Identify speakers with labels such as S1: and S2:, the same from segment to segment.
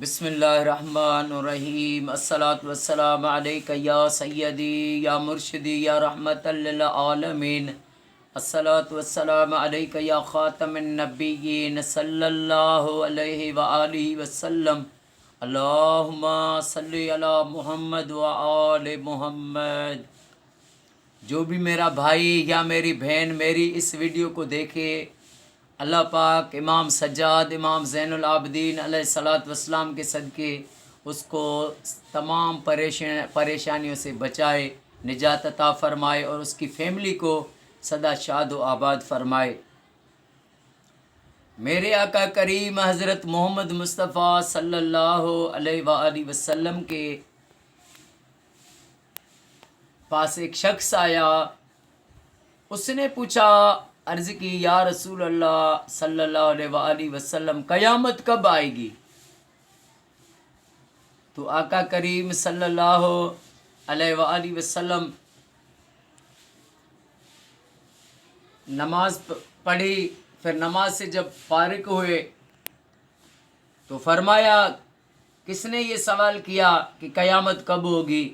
S1: بسم اللہ الرحمن الرحیم الصلاۃ والسلام علیک یا سیدی یا مرشدی یا رحمت للعالمین الصلاۃ والسلام علیک یا خاتم النبیین صلی اللہ علیہ وآلہ وسلم اللہم صلی علی محمد وآل محمد۔ جو بھی میرا بھائی یا میری بہن میری اس ویڈیو کو دیکھے، اللہ پاک امام سجاد امام زین العابدین علیہ الصلاۃ والسلام کے صدقے اس کو تمام پریشانیوں سے بچائے، نجات عطا فرمائے اور اس کی فیملی کو سدا شاد و آباد فرمائے۔ میرے آقا کریم حضرت محمد مصطفیٰ صلی اللہ علیہ وآلہ وسلم کے پاس ایک شخص آیا، اس نے پوچھا، عرض کی، یا رسول اللہ صلی اللہ علیہ وآلہ وسلم قیامت کب آئے گی؟ تو آقا کریم صلی اللہ علیہ وآلہ وسلم نماز پڑھی، پھر نماز سے جب فارغ ہوئے تو فرمایا، کس نے یہ سوال کیا کہ قیامت کب ہوگی؟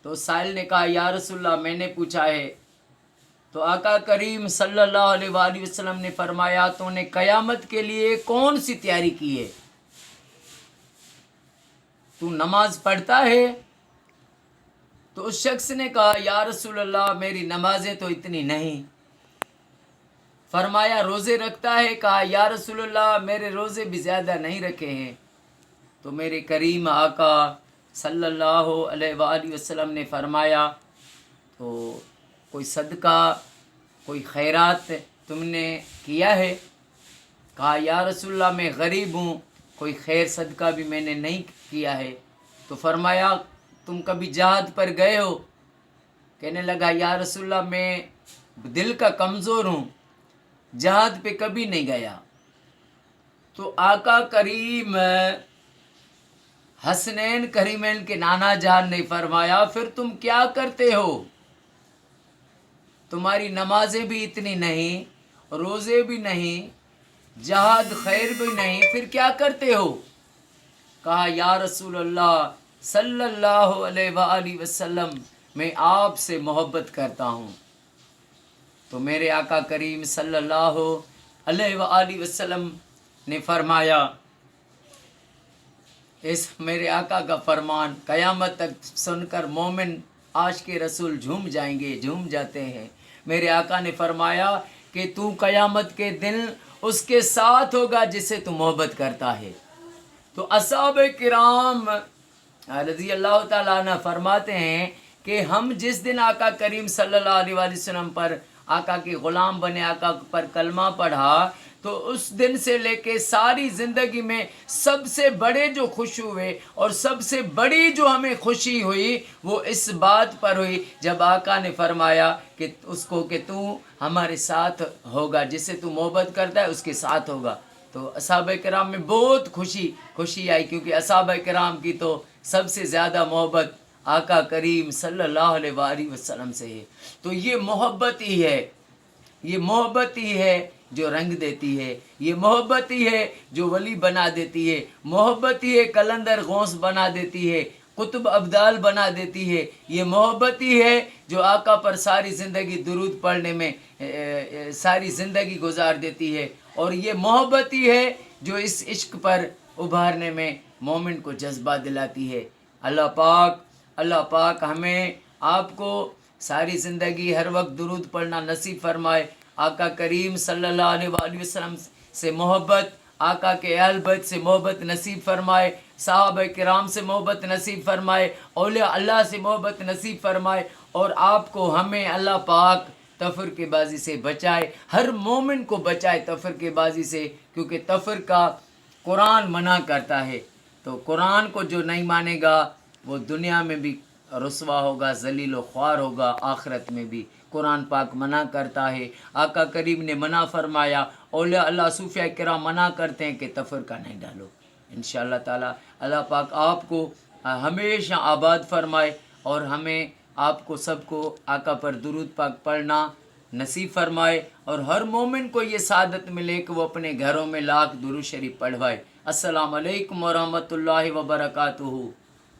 S1: تو سائل نے کہا، یا رسول اللہ میں نے پوچھا ہے۔ تو آقا کریم صلی اللہ علیہ وآلہ وسلم نے فرمایا، تو نے قیامت کے لیے کون سی تیاری کی ہے؟ تو نماز پڑھتا ہے؟ تو اس شخص نے کہا، یا رسول اللہ میری نمازیں تو اتنی نہیں۔ فرمایا، روزے رکھتا ہے؟ کہا، یا رسول اللہ میرے روزے بھی زیادہ نہیں رکھے ہیں۔ تو میرے کریم آقا صلی اللہ علیہ وآلہ وسلم نے فرمایا، تو کوئی صدقہ کوئی خیرات تم نے کیا ہے؟ کہا، یا رسول اللہ میں غریب ہوں، کوئی خیر صدقہ بھی میں نے نہیں کیا ہے۔ تو فرمایا، تم کبھی جہاد پر گئے ہو؟ کہنے لگا، یا رسول اللہ میں دل کا کمزور ہوں، جہاد پہ کبھی نہیں گیا۔ تو آقا کریم حسنین کریمین کے نانا جان نے فرمایا، پھر تم کیا کرتے ہو؟ تمہاری نمازیں بھی اتنی نہیں، روزے بھی نہیں، جہاد خیر بھی نہیں، پھر کیا کرتے ہو؟ کہا، یا رسول اللہ صلی اللہ علیہ وآلہ وسلم میں آپ سے محبت کرتا ہوں۔ تو میرے آقا کریم صلی اللہ علیہ وآلہ وسلم نے فرمایا، اس میرے آقا کا فرمان قیامت تک سن کر مومن عاشق رسول جھوم جائیں گے، جھوم جاتے ہیں۔ میرے آقا نے فرمایا کہ تو قیامت کے دن اس کے ساتھ ہوگا جس سے تو محبت کرتا ہے۔ تو اصحاب کرام رضی اللہ تعالیٰ عنہ فرماتے ہیں کہ ہم جس دن آقا کریم صلی اللہ علیہ وآلہ وسلم پر آقا کے غلام بنے، آقا پر کلمہ پڑھا، تو اس دن سے لے کے ساری زندگی میں سب سے بڑے جو خوش ہوئے اور سب سے بڑی جو ہمیں خوشی ہوئی وہ اس بات پر ہوئی جب آقا نے فرمایا کہ اس کو کہ تو ہمارے ساتھ ہوگا، جس سے تو محبت کرتا ہے اس کے ساتھ ہوگا۔ تو اصحابہ کرام میں بہت خوشی آئی، کیونکہ اصحابہ کرام کی تو سب سے زیادہ محبت آقا کریم صلی اللہ علیہ وآلہ وسلم سے ہے۔ تو یہ محبت ہی ہے، یہ محبت ہی ہے جو رنگ دیتی ہے، یہ محبت ہی ہے جو ولی بنا دیتی ہے، محبت ہی ہے کلندر غوث بنا دیتی ہے، قطب ابدال بنا دیتی ہے، یہ محبت ہی ہے جو آقا پر ساری زندگی درود پڑھنے میں ساری زندگی گزار دیتی ہے، اور یہ محبت ہی ہے جو اس عشق پر ابھارنے میں مومن کو جذبہ دلاتی ہے۔ اللہ پاک ہمیں آپ کو ساری زندگی ہر وقت درود پڑھنا نصیب فرمائے، آقا کریم صلی اللہ علیہ وآلہ وسلم سے محبت، آقا کے اہل بیت سے محبت نصیب فرمائے، صحابہ کرام سے محبت نصیب فرمائے، اولیاء اللہ سے محبت نصیب فرمائے، اور آپ کو ہمیں اللہ پاک تفرقے بازی سے بچائے، ہر مومن کو بچائے تفرقے بازی سے، کیونکہ تفرقہ قرآن منع کرتا ہے۔ تو قرآن کو جو نہیں مانے گا وہ دنیا میں بھی رسوا ہوگا، ذلیل و خوار ہوگا، آخرت میں بھی۔ قرآن پاک منع کرتا ہے، آقا کریم نے منع فرمایا، اولیاء اللہ صوفیاء کرام منع کرتے ہیں کہ تفرقہ نہیں ڈالو۔ انشاءاللہ تعالی اللہ پاک آپ کو ہمیشہ آباد فرمائے، اور ہمیں آپ کو سب کو آقا پر درود پاک پڑھنا نصیب فرمائے، اور ہر مومن کو یہ سعادت ملے کہ وہ اپنے گھروں میں لاکھ درود شریف پڑھوائے۔ السلام علیکم ورحمۃ اللہ وبرکاتہ.